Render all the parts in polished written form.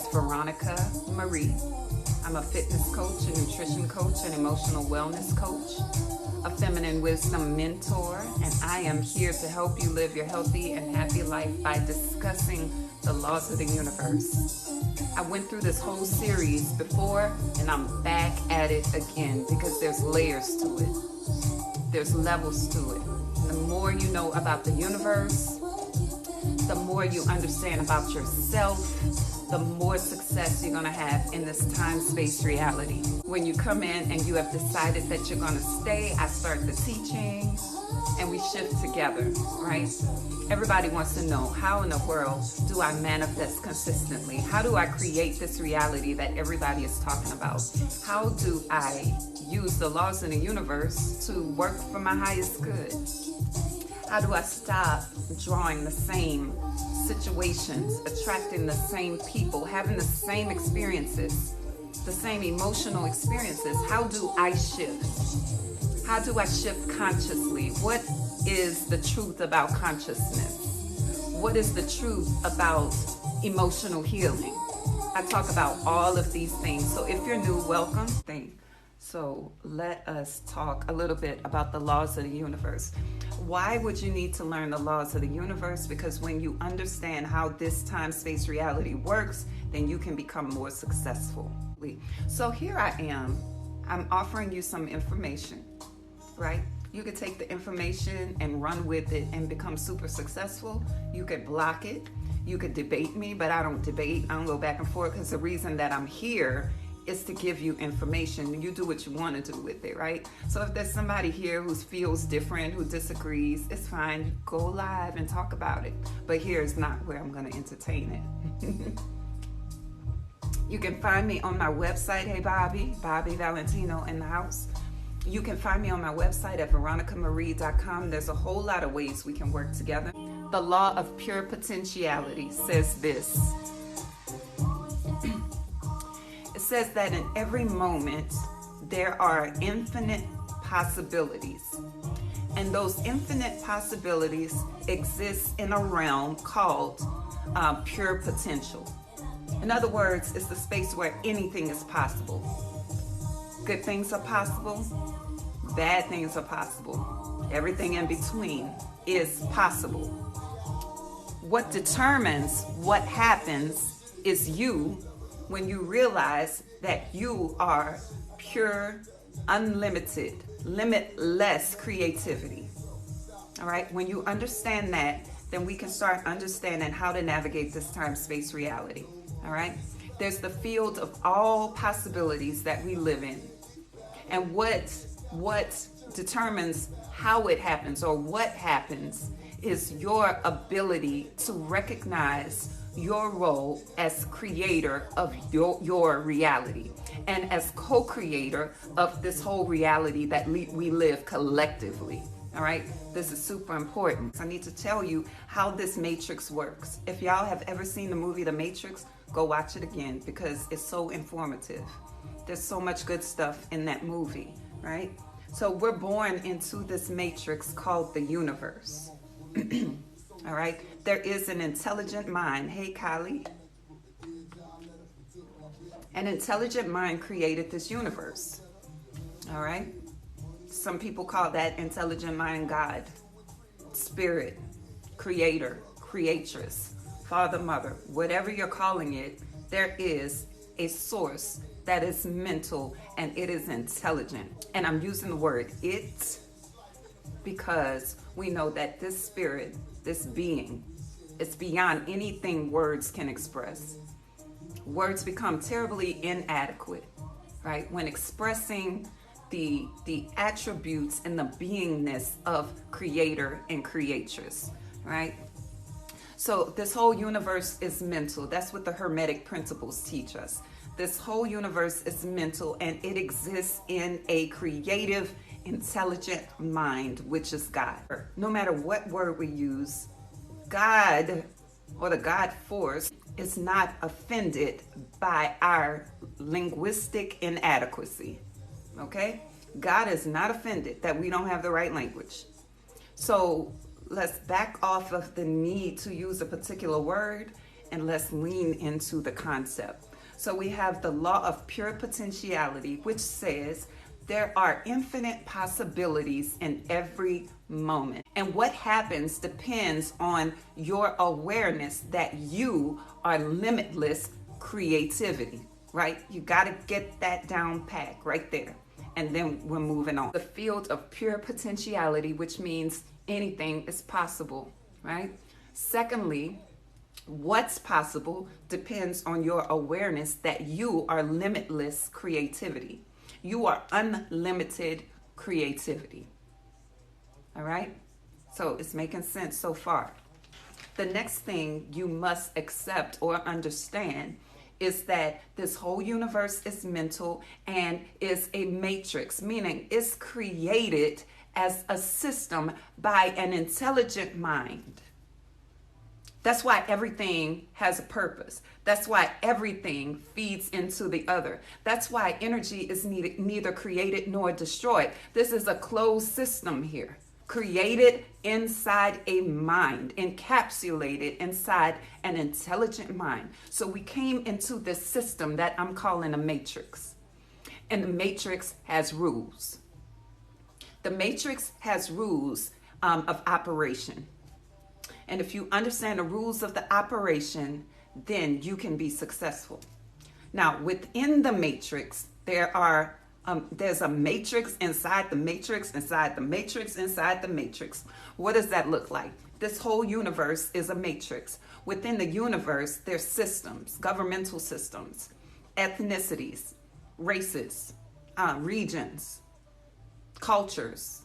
is Veronica Marie. I'm a fitness coach, a nutrition coach, an emotional wellness coach, a feminine wisdom mentor, and I am here to help you live your healthy and happy life by discussing the laws of the universe. I went through this whole series before, and I'm back at it again because there's layers to it. There's levels to it. The more you know about the universe, the more you understand about yourself, the more success you're going to have in this time-space reality. When you come in and you have decided that you're going to stay, I start the teaching and we shift together, right? Everybody wants to know, how in the world do I manifest consistently? How do I create this reality that everybody is talking about? How do I use the laws in the universe to work for my highest good? How do I stop drawing the same situations, attracting the same people, having the same experiences, the same emotional experiences? How do I shift? How do I shift consciously? What is the truth about consciousness? What is the truth about emotional healing? I talk about all of these things. So if you're new, welcome. So let us talk a little bit about the laws of the universe. Why would you need to learn the laws of the universe? Because when you understand how this time-space reality works, then you can become more successful. So here I am. I'm offering you some information, right? You could take the information and run with it and become super successful. You could block it. You could debate me, but I don't debate. I don't go back and forth because the reason that I'm here is to give you information. You do what you want to do with it, right? So if there's somebody here who feels different, who disagrees, it's fine. Go live and talk about it. But here's not where I'm going to entertain it. You can find me on my website. Hey, Bobby Valentino in the house. You can find me on my website at veronicamarie.com. There's a whole lot of ways we can work together. The law of pure potentiality says this. It says that in every moment, there are infinite possibilities. And those infinite possibilities exist in a realm called pure potential. In other words, it's the space where anything is possible. Good things are possible. Bad things are possible. Everything in between is possible. What determines what happens is you, when you realize that you are pure, unlimited, limitless creativity. All right, when you understand that, then we can start understanding how to navigate this time-space reality. All right, there's the field of all possibilities that we live in. And what determines how it happens or what happens is your ability to recognize your role as creator of your reality and as co-creator of this whole reality that we live collectively. All right, this is super important. I need to tell you how this matrix works. If y'all have ever seen the movie The Matrix, go watch it again because it's so informative. There's so much good stuff in that movie, right? So we're born into this matrix called the universe. All right, there is an intelligent mind. Hey, Kylie. An intelligent mind created this universe. All right, some people call that intelligent mind God, spirit, creator, creatress, father, mother, whatever you're calling it. There is a source that is mental and it is intelligent. And I'm using the word it because we know that this spirit, this being, it's beyond anything words can express. Words become terribly inadequate, right? When expressing the attributes and the beingness of creator and creatress, right? So this whole universe is mental. That's what the Hermetic principles teach us. This whole universe is mental and it exists in a creative, intelligent mind, which is God. No matter what word we use, God or the God force is not offended by our linguistic inadequacy, okay? God is not offended that we don't have the right language. So let's back off of the need to use a particular word and let's lean into the concept. So we have the law of pure potentiality, which says there are infinite possibilities in every moment. And what happens depends on your awareness that you are limitless creativity, right? You got to get that down pat right there. And then we're moving on. The field of pure potentiality, which means anything is possible, right? Secondly, what's possible depends on your awareness that you are limitless creativity. You are unlimited creativity. All right? So it's making sense so far. The next thing you must accept or understand is that this whole universe is mental and is a matrix, meaning it's created as a system by an intelligent mind. That's why everything has a purpose. That's why everything feeds into the other. That's why energy is neither created nor destroyed. This is a closed system here, created inside a mind, encapsulated inside an intelligent mind. So we came into this system that I'm calling a matrix. And the matrix has rules. The matrix has rules of operation. And if you understand the rules of the operation, then you can be successful. Now, within the matrix, there's a matrix inside the matrix, inside the matrix, inside the matrix. What does that look like? This whole universe is a matrix. Within the universe, there's systems, governmental systems, ethnicities, races, regions, cultures,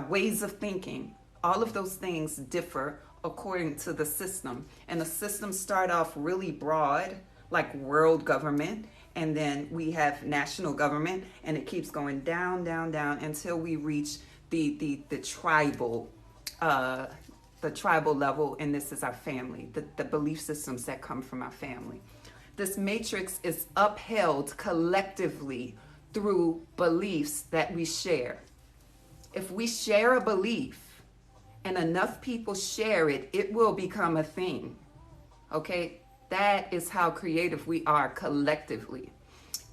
ways of thinking. All of those things differ according to the system. And the systems start off really broad, like world government, and then we have national government, and it keeps going down, down, down until we reach the tribal level, and this is our family, the belief systems that come from our family. This matrix is upheld collectively through beliefs that we share. If we share a belief, and enough people share it, it will become a thing. Okay? That is how creative we are collectively.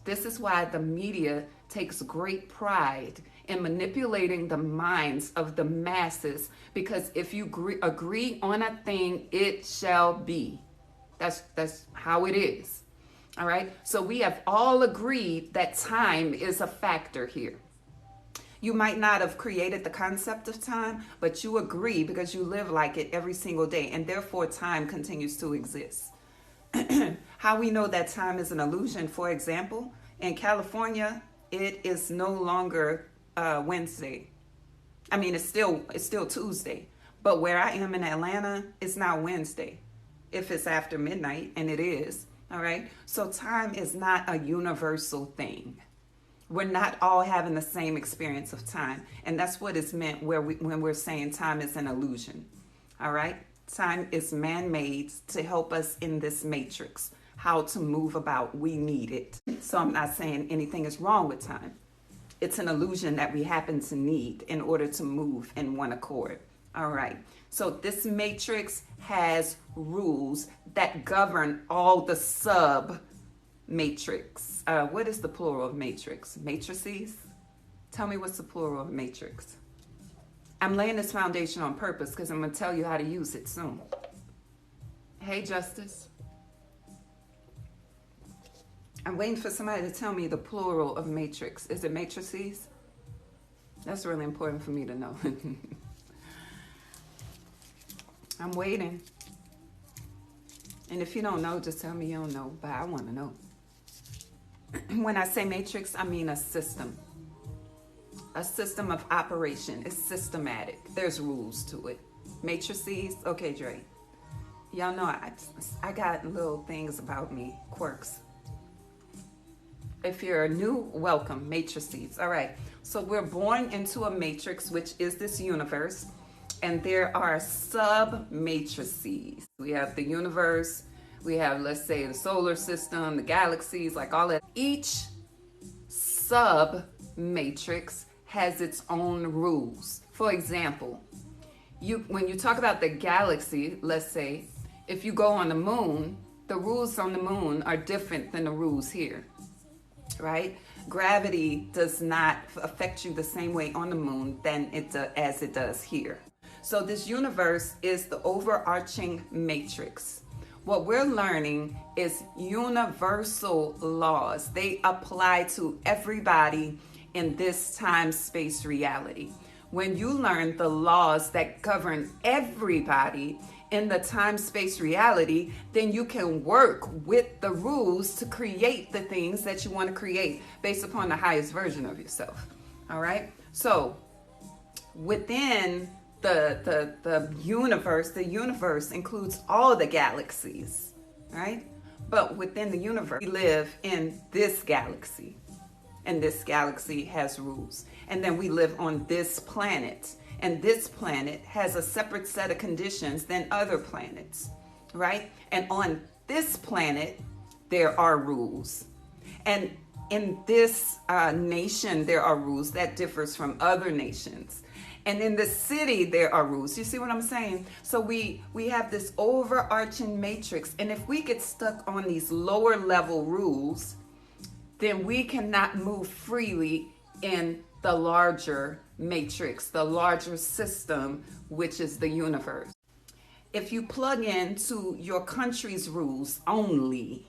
This is why the media takes great pride in manipulating the minds of the masses, because if you agree on a thing, it shall be. That's how it is. All right? So we have all agreed that time is a factor here. You might not have created the concept of time, but you agree because you live like it every single day, and therefore time continues to exist. How we know that time is an illusion, for example, in California, it is no longer Wednesday. I mean, it's still Tuesday, but where I am in Atlanta, it's now Wednesday, if it's after midnight, and it is, all right? So time is not a universal thing. We're not all having the same experience of time. And that's what is meant when we're saying time is an illusion. All right? Time is man-made to help us in this matrix. How to move about, we need it. So I'm not saying anything is wrong with time. It's an illusion that we happen to need in order to move in one accord. All right. So this matrix has rules that govern all the sub-matrix. What is the plural of matrix? Matrices? Tell me what's the plural of matrix. I'm laying this foundation on purpose because I'm going to tell you how to use it soon. Hey, Justice. I'm waiting for somebody to tell me the plural of matrix. Is it matrices? That's really important for me to know. I'm waiting. And if you don't know, just tell me you don't know, but I want to know. When I say matrix, I mean a system. A system of operation. It's systematic. There's rules to it. Matrices, okay, Dre. Y'all know I got little things about me, quirks. If you're new, welcome, matrices. All right, so we're born into a matrix, which is this universe, and there are sub-matrices. We have the universe, we have, let's say, the solar system, the galaxies, like all that. Each sub-matrix has its own rules. For example, when you talk about the galaxy, let's say, If you go on the moon, the rules on the moon are different than the rules here, right? Gravity does not affect you the same way on the moon as it does here. So this universe is the overarching matrix. What we're learning is universal laws. They apply to everybody in this time-space reality. When you learn the laws that govern everybody in the time-space reality, then you can work with the rules to create the things that you want to create based upon the highest version of yourself. All right? So within the universe includes all the galaxies, right? But within the universe, we live in this galaxy, and this galaxy has rules. And then we live on this planet, and this planet has a separate set of conditions than other planets, right? And on this planet, there are rules. And in this nation, there are rules that differs from other nations. And in the city, there are rules. You see what I'm saying? So we have this overarching matrix. And if we get stuck on these lower level rules, then we cannot move freely in the larger matrix, the larger system, which is the universe. If you plug into your country's rules only,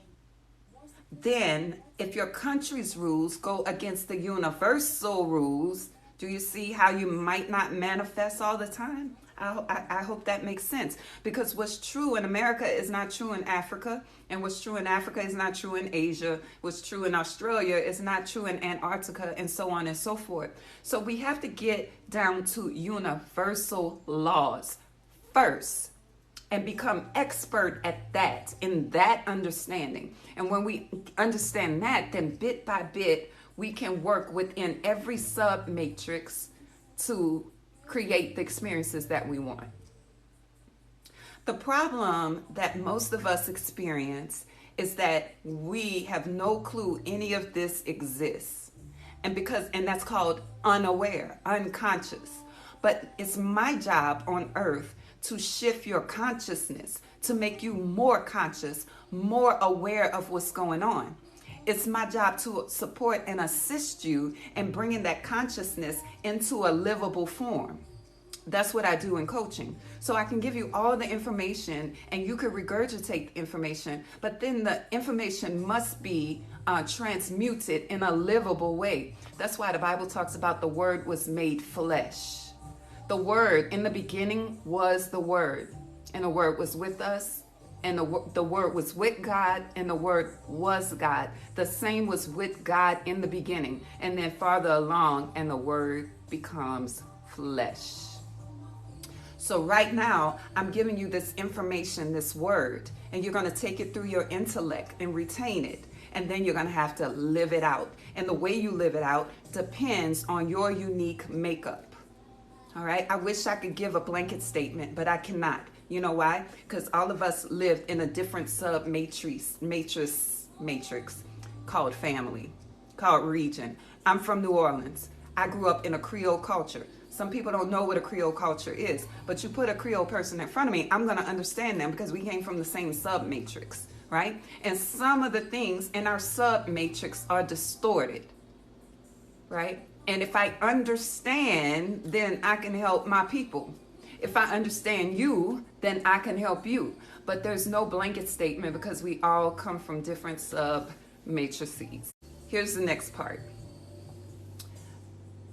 then if your country's rules go against the universal rules, do you see how you might not manifest all the time? I hope that makes sense, because what's true in America is not true in Africa, and what's true in Africa is not true in Asia. What's true in Australia is not true in Antarctica, and so on and so forth. So we have to get down to universal laws first and become expert at that, in that understanding. And when we understand that, then bit by bit, we can work within every sub-matrix to create the experiences that we want. The problem that most of us experience is that we have no clue any of this exists. And that's called unaware, unconscious. But it's my job on earth to shift your consciousness, to make you more conscious, more aware of what's going on. It's my job to support and assist you in bringing that consciousness into a livable form. That's what I do in coaching. So I can give you all the information and you can regurgitate the information, but then the information must be transmuted in a livable way. That's why the Bible talks about the Word was made flesh. The Word, in the beginning, was the Word, and the Word was with us, and the Word was with God, and the Word was God. The same was with God in the beginning, and then farther along, and the Word becomes flesh. So right now, I'm giving you this information, this word, and you're going to take it through your intellect and retain it. And then you're going to have to live it out. And the way you live it out depends on your unique makeup. All right. I wish I could give a blanket statement, but I cannot. You know why? Because all of us lived in a different matrix called family, called region. I'm from New Orleans. I grew up in a Creole culture. Some people don't know what a Creole culture is, but you put a Creole person in front of me, I'm going to understand them because we came from the same sub-matrix, right? And some of the things in our sub-matrix are distorted, right? And if I understand, then I can help my people. If I understand you, then I can help you. But there's no blanket statement because we all come from different sub-matrices. Here's the next part.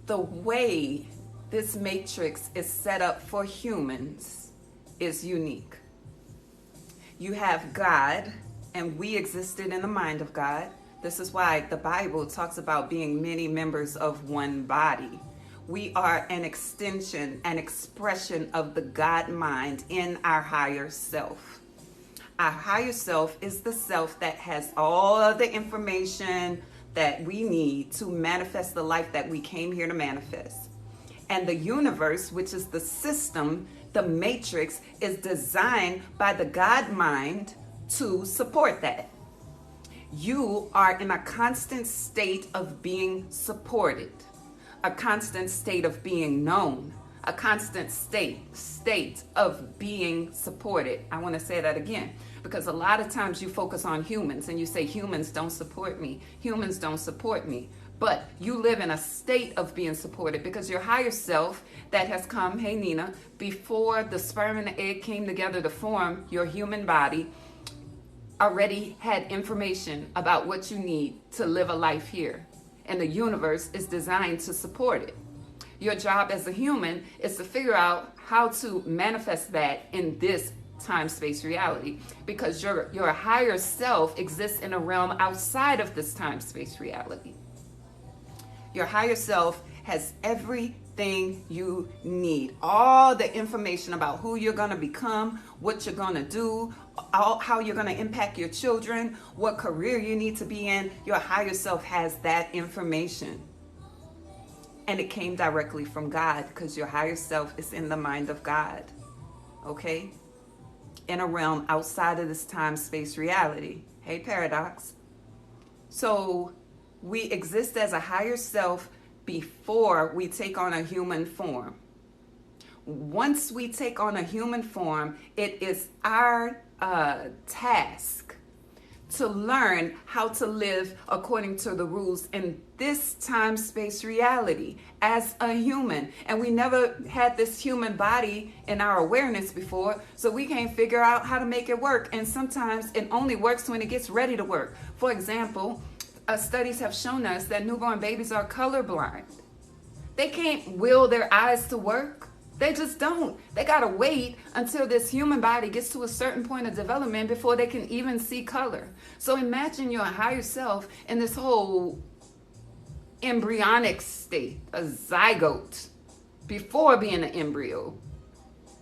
The way this matrix is set up for humans is unique. You have God, and we existed in the mind of God. This is why the Bible talks about being many members of one body. We are an extension, an expression of the God mind in our higher self. Our higher self is the self that has all of the information that we need to manifest the life that we came here to manifest. And the universe, which is the system, the matrix, is designed by the God mind to support that. You are in a constant state of being supported, a constant state of being known, a constant state of being supported. I want to say that again, because a lot of times you focus on humans and you say humans don't support me, humans don't support me. But you live in a state of being supported because your higher self that has come, hey Nina, before the sperm and the egg came together to form your human body, already had information about what you need to live a life here. And the universe is designed to support it. Your job as a human is to figure out how to manifest that in this time-space reality, because your higher self exists in a realm outside of this time-space reality. Your higher self has everything you need. All the information about who you're going to become, what you're going to do, how you're going to impact your children, what career you need to be in. Your higher self has that information. And it came directly from God, because your higher self is in the mind of God. Okay? In a realm outside of this time-space reality. Hey, Paradox. So we exist as a higher self before we take on a human form. Once we take on a human form, it is our task to learn how to live according to the rules in this time-space reality as a human. And we never had this human body in our awareness before, so we can't figure out how to make it work. And sometimes it only works when it gets ready to work. For example, studies have shown us that newborn babies are colorblind. They can't will their eyes to work. They just don't. They gotta wait until this human body gets to a certain point of development before they can even see color. So imagine your higher self in this whole embryonic state, a zygote, before being an embryo,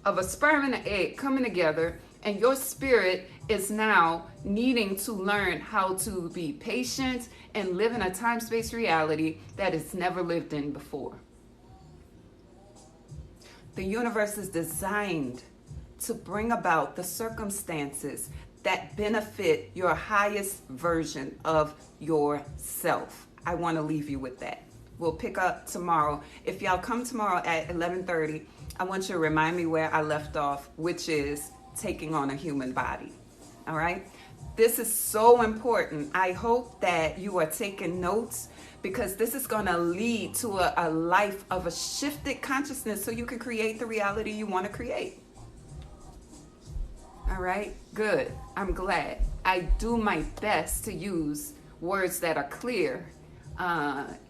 of a sperm and an egg coming together, and your spirit is now needing to learn how to be patient and live in a time-space reality that it's never lived in before. The universe is designed to bring about the circumstances that benefit your highest version of yourself. I want to leave you with that. We'll pick up tomorrow. If y'all come tomorrow at 11:30, I want you to remind me where I left off, which is taking on a human body. All right? This is so important. I hope that you are taking notes, because this is going to lead to a life of a shifted consciousness so you can create the reality you want to create. All right? Good. I'm glad. I do my best to use words that are clear,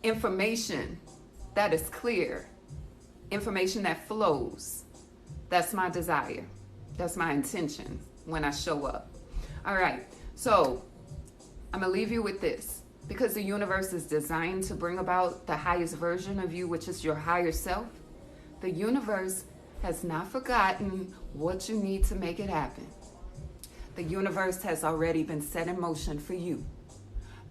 information that is clear, information that flows. That's my desire. That's my intention when I show up. All right, so I'm gonna leave you with this, because the universe is designed to bring about the highest version of you, which is your higher self. The universe has not forgotten what you need to make it happen. The universe has already been set in motion for you.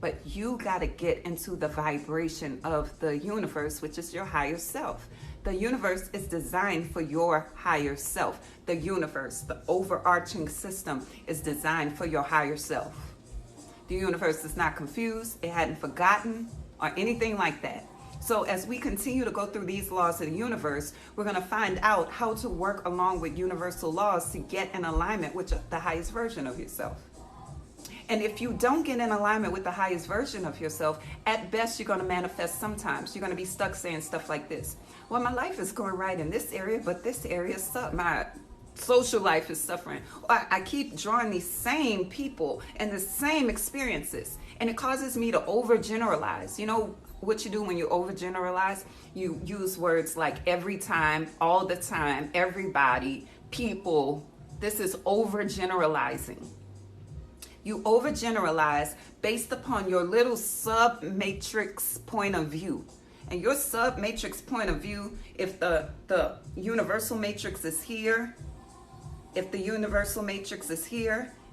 But you gotta get into the vibration of the universe, which is your higher self. The universe is designed for your higher self. The universe, the overarching system, is designed for your higher self. The universe is not confused, it hadn't forgotten, or anything like that. So as we continue to go through these laws of the universe, we're gonna find out how to work along with universal laws to get in alignment with the highest version of yourself. And if you don't get in alignment with the highest version of yourself, at best you're going to manifest sometimes. You're going to be stuck saying stuff like this. Well, my life is going right in this area, but this area is my social life is suffering. Or I keep drawing these same people and the same experiences, and it causes me to overgeneralize. You know what you do when you overgeneralize? You use words like every time, all the time, everybody, people. This is overgeneralizing. You overgeneralize based upon your little sub-matrix point of view. And your sub-matrix point of view, if the universal matrix is here,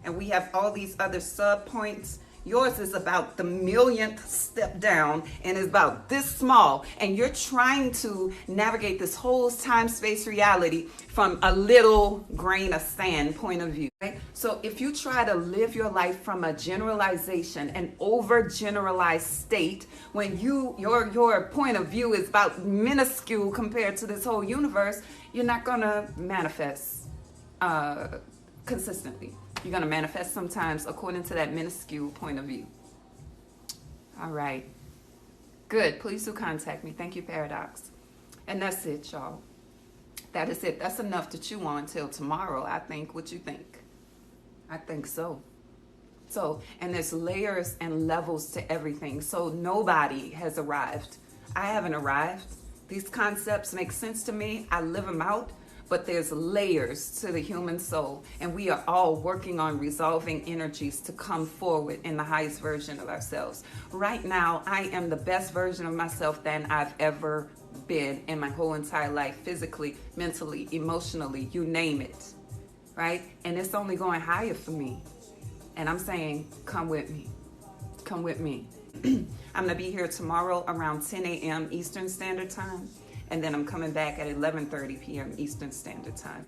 and we have all these other sub-points, Yours is about the millionth step down and is about this small. And you're trying to navigate this whole time-space reality from a little grain of sand point of view. Right? So if you try to live your life from a generalization, an overgeneralized state, when your point of view is about minuscule compared to this whole universe, you're not going to manifest consistently. You're going to manifest sometimes according to that minuscule point of view. All right. Good. Please do contact me. Thank you, Paradox. And that's it, y'all. That is it. That's enough to chew on till tomorrow, I think. What you think? I think so. And there's layers and levels to everything. So nobody has arrived. I haven't arrived. These concepts make sense to me. I live them out. But there's layers to the human soul, and we are all working on resolving energies to come forward in the highest version of ourselves. Right now, I am the best version of myself than I've ever been in my whole entire life, physically, mentally, emotionally, you name it, right? And it's only going higher for me. And I'm saying, come with me. Come with me. I'm going to be here tomorrow around 10 a.m. Eastern Standard Time. And then I'm coming back at 11:30 p.m. Eastern Standard Time.